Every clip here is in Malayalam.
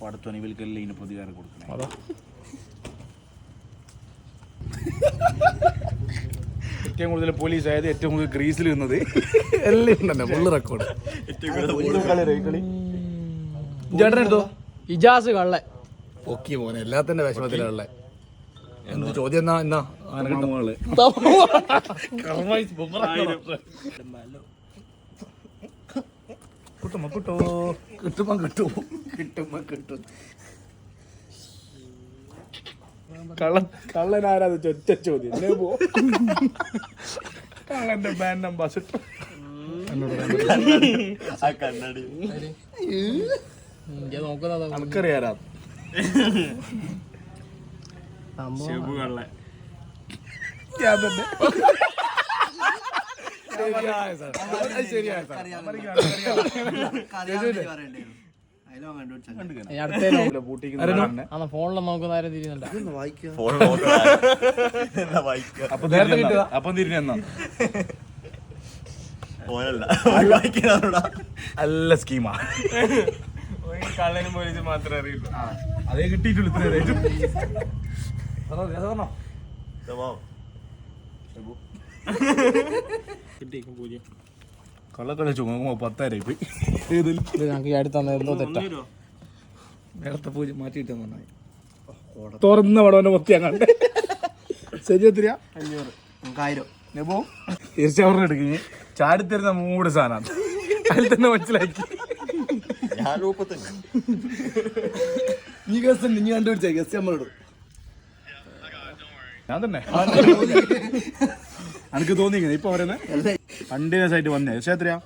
പടത്തോനെ ഇവൽക്കല്ലേ ഇതിന് പ്രതികാരം കൊടുക്കണേ. ഏറ്റവും കൂടുതൽ പോലീസ് ആയത് ഏറ്റവും കൂടുതൽ ഗ്രീസിൽ നിന്നത് എല്ലാം ഉണ്ടല്ലോ ഫുള്ള് റെക്കോർഡ്. ചേട്ടനെടുത്തോ ഇജാസ് കള്ള ഓക്കെ മോനെ എല്ലാത്തിന്റെ വിഷമത്തിലുള്ള എന്ത് ചോദ്യം എന്നാ കിട്ടും കള്ളനാരാ ഒറ്റ ചോദ്യം കള്ളന്റെ ബാൻഡ് അംബാസിഡർ നമുക്കറിയാരാ ഫോണിൽ നോക്കുന്ന ആരും തിരിയുന്നുണ്ട്. അപ്പൊ നേരത്തെ കിട്ടിയതാ അപ്പം തിരിഞ്ഞെന്നാ നല്ല സ്കീമാ. കള്ളനും പോലീസ് മാത്രമേ അറിയുള്ളൂ. അതേ കിട്ടിയിട്ടുള്ളൂ ഇത്രയും. കള്ളക്കളി ചുമക്കുമ്പോ 10,000 പോയി. അടുത്ത തെറ്റാ നേരത്തെ പൂജ മാറ്റിയിട്ട് നന്നായി. തുറന്ന പടവന്റെ മൊത്തം കണ്ടേ. ശരി എത്രയാ? 500. തീർച്ചയായും എടുക്കുന്നേ ചാടിത്തരുന്ന 3 സാധനമാണ്. അതിൽ തന്നെ മനസ്സിലാക്കി നീ ഗസ് നീ കണ്ടുപിടിച്ച ഗസ് നമ്മളോട് ഞാൻ തന്നെ എനിക്ക് തോന്നിക്കുന്നത് ഇപ്പൊ പറയുന്നത് കണ്ടിന്യൂസ് ആയിട്ട് വന്നേ. പക്ഷേ എത്രയാ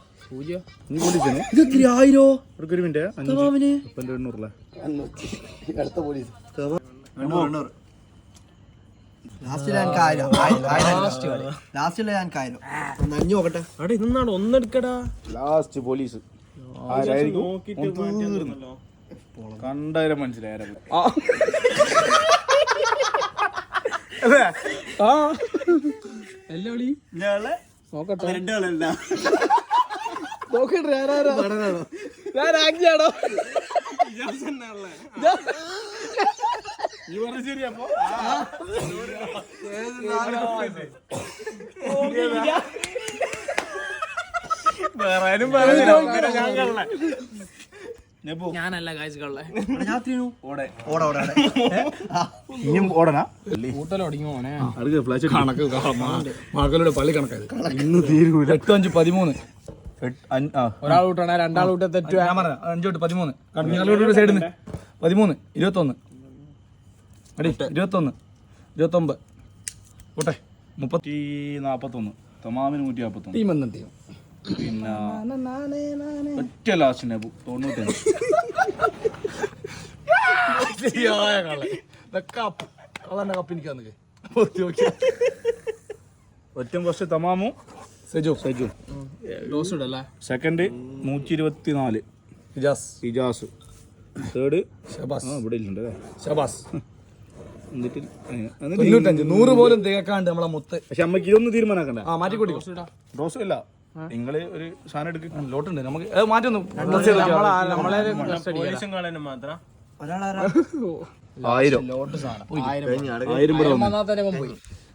നീ പോലീസിന്? 1000. ഒരു മിനിറ്റ് 800 അടുത്ത പോലീസ് ഒന്നെടുക്കടാ. ലാസ്റ്റ് പോലീസ് കണ്ടാലും മനസ്സിലായ നോക്കട്ടെ ശരിയപ്പോ ഞാനല്ല കാഴ്ച കള്ളേ. ഇനിയും ഓടനാ കൂട്ടലൊടിങ്ങി പോണേ. മകളുടെ പള്ളി കണക്കായത് ഇന്ന് തീരൂല. 8, 5, 13 ഒരാൾ കൂട്ടണേ രണ്ടാൾ കൂട്ട തെറ്റു. 5, 13 സൈഡിൽ നിന്ന് 13, 21 അടി 21, 29 കൂട്ടെ 30, 41 തമാമിന് 141. ടീം എന്ന ടീം പിന്നെ ഒറ്റ ലാസ്റ്റ് 95. ഒറ്റ ഫസ്റ്റ് തമാമും സെജു സെക്കൻഡ് 124 ഇജാസ് തേർഡ് ഷബാസ്. ഇവിടെ ഇല്ലുണ്ട് ഷബാസ്. എന്നിട്ട് 100 പോലും തികക്കാണ്ട് നമ്മളെ മുത്ത്. പക്ഷെ അമ്മക്ക് ഇതൊന്നും തീരുമാനാക്കണ്ട. മാറ്റിക്കൊടി ഡോസും ഇല്ല. നിങ്ങള് ഒരു സാധനം എടുക്ക ലോട്ടുണ്ട് നമുക്ക് മാറ്റൊന്നും. പോലീസും കള്ളനും മാത്രം 1000 ലോട്ട് സാധനം 1000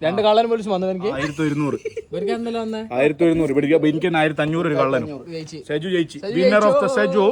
രണ്ട് കള്ളനും പോലീസ് വന്നു. എനിക്ക് 1200 ഇവർക്ക് എന്തെല്ലാം വന്നേ 1200 എനിക്ക് 1500 ഒരു കള്ളനും. സെജു ജയിച്ചു. Winner of the Seju.